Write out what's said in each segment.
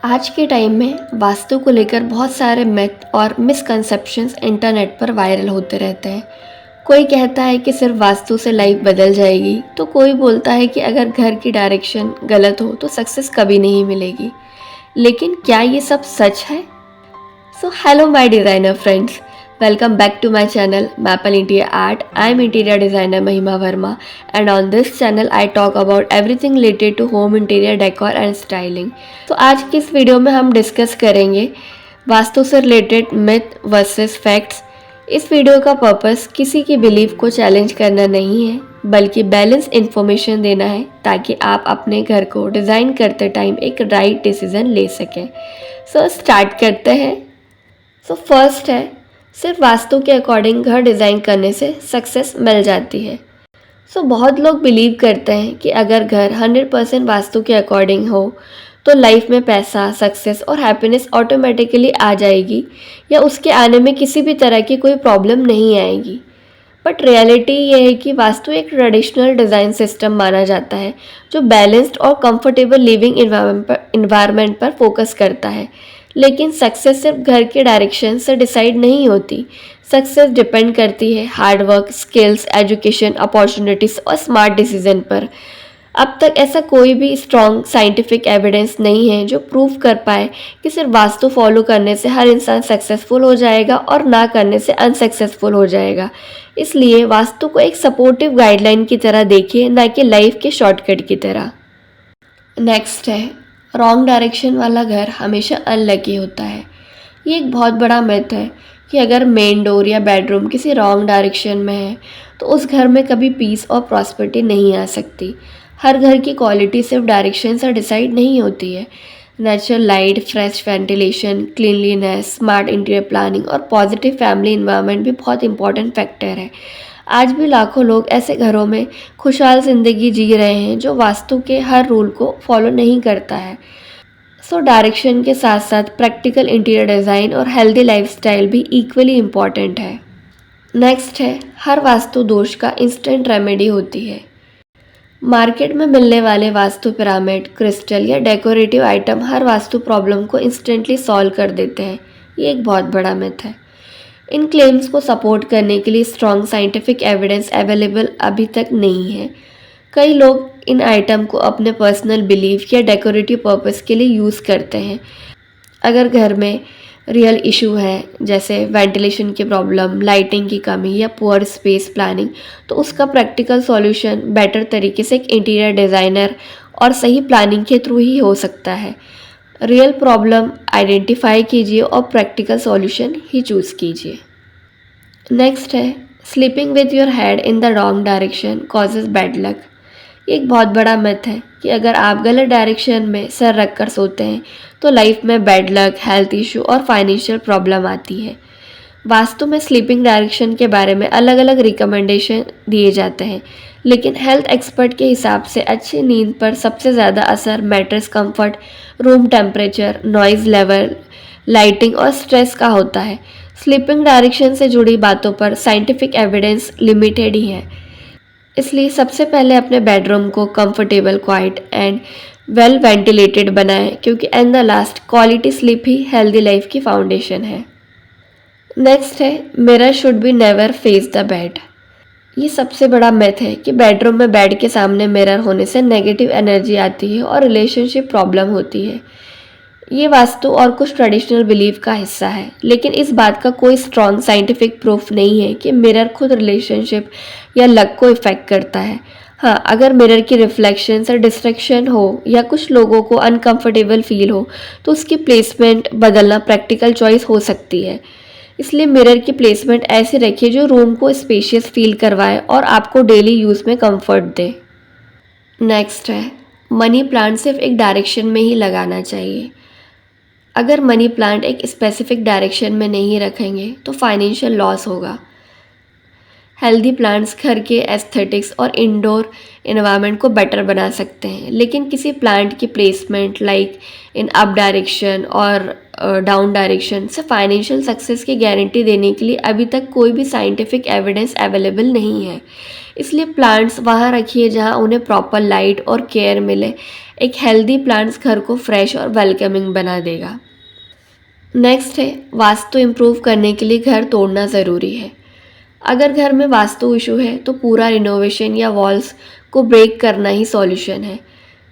आज के टाइम में वास्तु को लेकर बहुत सारे मिथ और मिसकंसेप्शंस इंटरनेट पर वायरल होते रहते हैं। कोई कहता है कि सिर्फ वास्तु से लाइफ बदल जाएगी, तो कोई बोलता है कि अगर घर की डायरेक्शन गलत हो तो सक्सेस कभी नहीं मिलेगी। लेकिन क्या ये सब सच है? So hello my designer friends, welcome back to my channel Maple Interior Art. I am interior designer Mahima Verma and on this channel I talk about everything related to home interior decor and styling. तो आज की इस video में हम discuss करेंगे वास्तु से related myth versus facts. इस video का पर्पस किसी की बिलीफ को चैलेंज करना नहीं है, बल्कि बैलेंस इन्फॉर्मेशन देना है ताकि आप अपने घर को डिज़ाइन करते टाइम एक राइट डिसीजन ले सकें। सो स्टार्ट करते हैं। फर्स्ट है, सिर्फ वास्तु के अकॉर्डिंग घर डिज़ाइन करने से सक्सेस मिल जाती है। बहुत लोग बिलीव करते हैं कि अगर घर 100% वास्तु के अकॉर्डिंग हो तो लाइफ में पैसा, सक्सेस और हैप्पीनेस ऑटोमेटिकली आ जाएगी या उसके आने में किसी भी तरह की कोई प्रॉब्लम नहीं आएगी। बट रियलिटी ये है कि वास्तु एक ट्रेडिशनल डिज़ाइन सिस्टम माना जाता है जो बैलेंस्ड और कंफर्टेबल लिविंग इन्वायरमेंट पर फोकस करता है। लेकिन सक्सेस सिर्फ घर के डायरेक्शन से डिसाइड नहीं होती। सक्सेस डिपेंड करती है hard work, skills, education, opportunities और स्मार्ट डिसीजन पर। अब तक ऐसा कोई भी स्ट्रॉन्ग साइंटिफिक एविडेंस नहीं है जो प्रूव कर पाए कि सिर्फ वास्तु फॉलो करने से हर इंसान सक्सेसफुल हो जाएगा और ना करने से अनसक्सेसफुल हो जाएगा। इसलिए वास्तु को एक सपोर्टिव गाइडलाइन की तरह देखिए, ना कि लाइफ के शॉर्टकट की तरह। नेक्स्ट है, रॉन्ग डायरेक्शन वाला घर हमेशा अनलकी होता है। ये एक बहुत बड़ा मिथ है कि अगर मेन डोर या बेडरूम किसी रॉन्ग डायरेक्शन में है तो उस घर में कभी पीस और प्रॉस्पेरिटी नहीं आ सकती। हर घर की क्वालिटी सिर्फ डायरेक्शन से डिसाइड नहीं होती है। Natural light, fresh ventilation, cleanliness, smart interior planning और पॉजिटिव फैमिली इन्वायरमेंट भी बहुत इंपॉर्टेंट फैक्टर है। आज भी लाखों लोग ऐसे घरों में खुशहाल ज़िंदगी जी रहे हैं जो वास्तु के हर रूल को फॉलो नहीं करता है। डायरेक्शन के साथ साथ प्रैक्टिकल इंटीरियर डिज़ाइन और हेल्दी लाइफस्टाइल भी इक्वली इम्पॉर्टेंट है। नेक्स्ट है, हर वास्तु दोष का इंस्टेंट रेमेडी होती है। मार्केट में मिलने वाले वास्तु पिरामिड, क्रिस्टल या डेकोरेटिव आइटम हर वास्तु प्रॉब्लम को इंस्टेंटली सॉल्व कर देते हैं। ये एक बहुत बड़ा मिथ है। इन क्लेम्स को सपोर्ट करने के लिए स्ट्रॉन्ग साइंटिफिक एविडेंस अवेलेबल अभी तक नहीं है। कई लोग इन आइटम को अपने पर्सनल बिलीफ या डेकोरेटिव पर्पस के लिए यूज़ करते हैं। अगर घर में रियल इशू है जैसे वेंटिलेशन की प्रॉब्लम, लाइटिंग की कमी या पुअर स्पेस प्लानिंग, तो उसका प्रैक्टिकल सॉल्यूशन बेटर तरीके से एक इंटीरियर डिज़ाइनर और सही प्लानिंग के थ्रू ही हो सकता है। रियल प्रॉब्लम आइडेंटिफाई कीजिए और प्रैक्टिकल सॉल्यूशन ही चूज़ कीजिए। नेक्स्ट है, sleeping with your head in the wrong direction causes bad luck. ये एक बहुत बड़ा मिथ है कि अगर आप गलत डायरेक्शन में सर रख कर सोते हैं तो लाइफ में बैड लक, हेल्थ इशू और फाइनेंशियल प्रॉब्लम आती है। वास्तु में स्लीपिंग डायरेक्शन के बारे में अलग अलग रिकमेंडेशन दिए जाते हैं, लेकिन हेल्थ एक्सपर्ट के हिसाब से अच्छी नींद पर सबसे ज़्यादा असर mattress comfort, room temperature, noise level, lighting और स्ट्रेस का होता है। स्लीपिंग डायरेक्शन से जुड़ी बातों पर साइंटिफिक एविडेंस लिमिटेड ही है। इसलिए सबसे पहले अपने बेडरूम को comfortable, quiet and well ventilated बनाएं, क्योंकि and the last quality sleep he healthy life की फाउंडेशन है। नेक्स्ट है, mirror should be never face the bed. ये सबसे बड़ा मिथ है कि बेडरूम में बेड के सामने मिरर होने से नेगेटिव एनर्जी आती है और रिलेशनशिप प्रॉब्लम होती है। ये वास्तु और कुछ ट्रेडिशनल बिलीफ का हिस्सा है, लेकिन इस बात का कोई स्ट्रॉन्ग साइंटिफिक प्रूफ नहीं है कि मिरर खुद रिलेशनशिप या लक को इफेक्ट करता है। हाँ, अगर मिरर की रिफ्लेक्शन से डिस्ट्रैक्शन हो या कुछ लोगों को अनकंफर्टेबल फील हो तो उसकी प्लेसमेंट बदलना प्रैक्टिकल चॉइस हो सकती है। इसलिए मिरर की प्लेसमेंट ऐसी रखिए जो रूम को स्पेशियस फील करवाए और आपको डेली यूज़ में कंफर्ट दे। नेक्स्ट है, मनी प्लांट सिर्फ एक डायरेक्शन में ही लगाना चाहिए। अगर मनी प्लांट एक स्पेसिफिक डायरेक्शन में नहीं रखेंगे तो फाइनेंशियल लॉस होगा। हेल्दी प्लांट्स घर के एस्थेटिक्स और इंडोर एनवायरनमेंट को बेटर बना सकते हैं, लेकिन किसी प्लांट की placement like in up direction और डाउन डायरेक्शन से फाइनेंशियल सक्सेस की गारंटी देने के लिए अभी तक कोई भी साइंटिफिक एविडेंस अवेलेबल नहीं है। इसलिए प्लांट्स वहाँ रखिए जहाँ उन्हें प्रॉपर लाइट और केयर मिले। एक हेल्दी प्लांट्स घर को फ्रेश और वेलकमिंग बना देगा। नेक्स्ट है, वास्तु इम्प्रूव करने के लिए घर तोड़ना ज़रूरी है। अगर घर में वास्तु इशू है तो पूरा रिनोवेशन या वॉल्स को ब्रेक करना ही सॉल्यूशन है।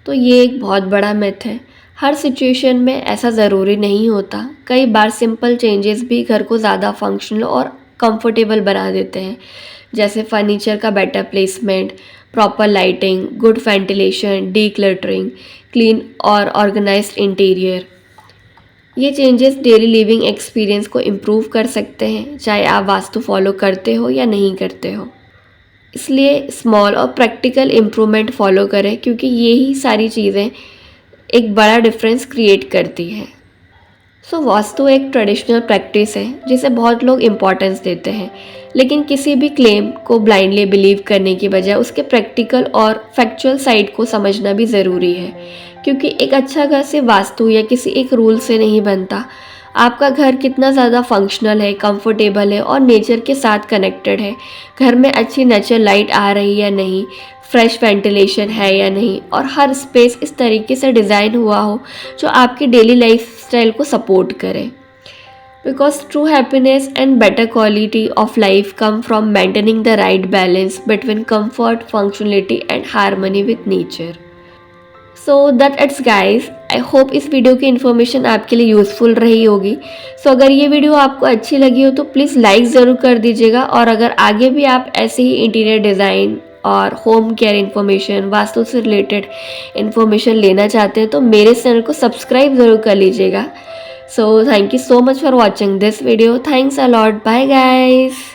तो ये एक बहुत बड़ा मिथ है। हर सिचुएशन में ऐसा ज़रूरी नहीं होता। कई बार सिंपल चेंजेस भी घर को ज़्यादा फंक्शनल और कंफर्टेबल बना देते हैं, जैसे फर्नीचर का better placement, proper lighting, good ventilation, decluttering, clean और ऑर्गेनाइज्ड इंटीरियर। ये चेंजेस डेली लिविंग एक्सपीरियंस को इम्प्रूव कर सकते हैं, चाहे आप वास्तु फॉलो करते हो या नहीं करते हो। इसलिए स्मॉल और प्रैक्टिकल इम्प्रूवमेंट फॉलो करें, क्योंकि यही सारी चीज़ें एक बड़ा डिफरेंस क्रिएट करती है। सो वास्तु एक ट्रेडिशनल प्रैक्टिस है जिसे बहुत लोग इम्पोर्टेंस देते हैं, लेकिन किसी भी क्लेम को ब्लाइंडली बिलीव करने की बजाय उसके प्रैक्टिकल और फैक्चुअल साइड को समझना भी ज़रूरी है। क्योंकि एक अच्छा घर सिर्फ वास्तु या किसी एक रूल से नहीं बनता। आपका घर कितना ज़्यादा फंक्शनल है, कंफर्टेबल है और नेचर के साथ कनेक्टेड है, घर में अच्छी नेचुरल लाइट आ रही है या नहीं, फ्रेश वेंटिलेशन है या नहीं, और हर स्पेस इस तरीके से डिज़ाइन हुआ हो जो आपकी डेली लाइफस्टाइल को सपोर्ट करे। Because true happiness and better quality of life come from maintaining the right balance between comfort, functionality and harmony with nature. So that it's guys, I hope इस video की information आपके लिए useful रही होगी। सो अगर ये video आपको अच्छी लगी हो तो प्लीज़ लाइक ज़रूर कर दीजिएगा, और अगर आगे भी आप ऐसे ही इंटीरियर डिज़ाइन और होम केयर इन्फॉर्मेशन, वास्तु से रिलेटेड इन्फॉर्मेशन लेना चाहते हैं तो मेरे चैनल को सब्सक्राइब ज़रूर कर लीजिएगा। So thank you so much for watching this video. Thanks a lot. Bye guys.